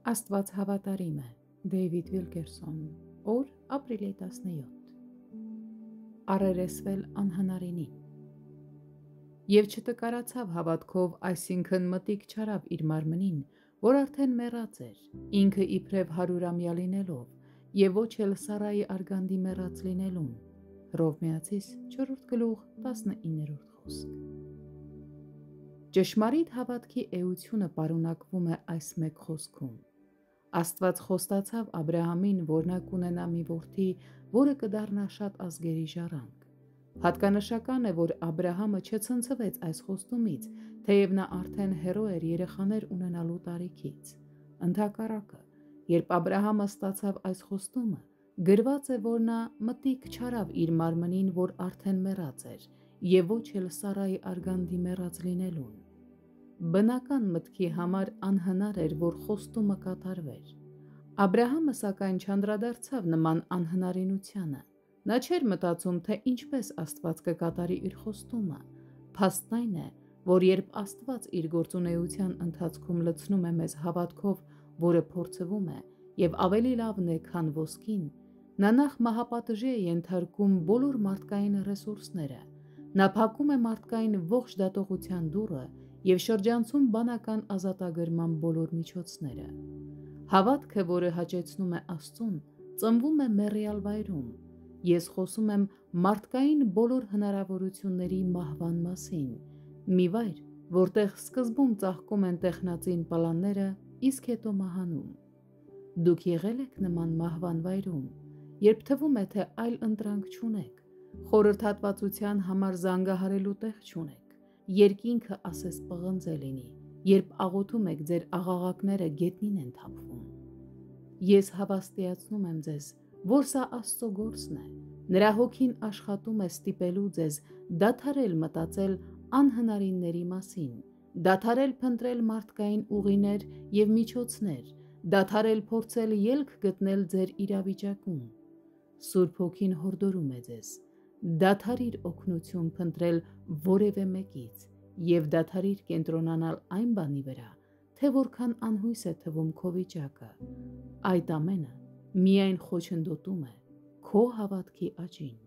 Աստված հավատարիմ է, Դեյվիդ Վիլկերսոն, օր ապրիլի 17 Առերեսվել անհնարինին Եվ չտկարացավ հավատքով, այսինքն մտիկ չարավ իր մարմնին, որ արդեն մեռած էր, ինքը իբրև 100-ամյա լինելով, և ոչ էլ Սարայի արգանդի մեռած լինելուն։ Հռովմայացիս 4:19 խոսք։ Ճշմարիտ հավատքի էությունը պարունակվում է այս մեկ խոսքում. Աստված խոստացավ Աբրահամին, որ նա կունենա մի որդի, որը կդառնա շատ ազգերի ժառանգ։ Հատկանշական է, որ Աբրահամը չցնցվեց այս խոստումից, թեև նա արդեն հեռու էր երեխաներ ունենալու տարիքից։ Ընդհակառակը, երբ Աբրահամը ստացավ այս խոստումը, գրված է, որ նա մտիկ չարավ իր մարմնին, որ արդեն մեռած էր, և ոչ էլ Սարայի արգանդի մեռած լինելուն։ Բնական մտքի համար անհնար էր, որ խոստումը կատարվեր։ Աբրահամը սակայն չանդրադարձավ նման անհնարինությանը։ Նա չէր մտածում, թե ինչպես Աստված կկատարի իր խոստումը։ Փաստն այն է, որ երբ Աստված իր գործունեության ընթացքում լցնում է մեզ հավատքով, որը փորձվում է և ավելի լավն է, քան ոսկին, նա նախ մահապատժի է ենթարկում բոլոր մարդկային ռեսուրսները, նա փակում է մարդկային ողջ դատողության դուռը և շրջանցում բանական ազատագրման բոլոր միջոցները։ Հավատքը, որը հաճեցնում է Աստծուն, ծնվում է մեռյալ վայրում։ Ես խոսում եմ մարդկային բոլոր հնարավորությունների մահվան մասին, մի վայր, որտեղ սկզբում ծաղկում են տեխնածին պլանները, իսկ հետո մահանում։ Դուք եղել եք նման մահվան վայրում, երբ թվում է, թե այլ ընտրանք չունեք, խորհրդատվածության համար զանգահարելու տեղ չունեք, երկինքը ասես պղնձե լինի, երբ աղոթում եք, ձեր աղաղակները գետնին են թափվում։ Ես հավաստիացնում եմ ձեզ, որ սա Աստծո գործն է, նրա հոգին աշխատում է ստիպելու ձեզ դադարել մտածել անհնարինների մասին, դադարել փնտրել մարդկային ուղիներ և միջոցներ, դադարել փորձել ելք գտնել ձեր իրավիճակում։ Սուրբ Հոգին հորդորում է ձեզ. դադարիր օգնություն փնտրել որևէ մեկից և դադարիր կենտրոնանալ այն բանի վրա, թե որքան անհույս է թվում քո վիճակը։ Այդ ամենը միայն խոչընդոտում է քո հավատքի աճին։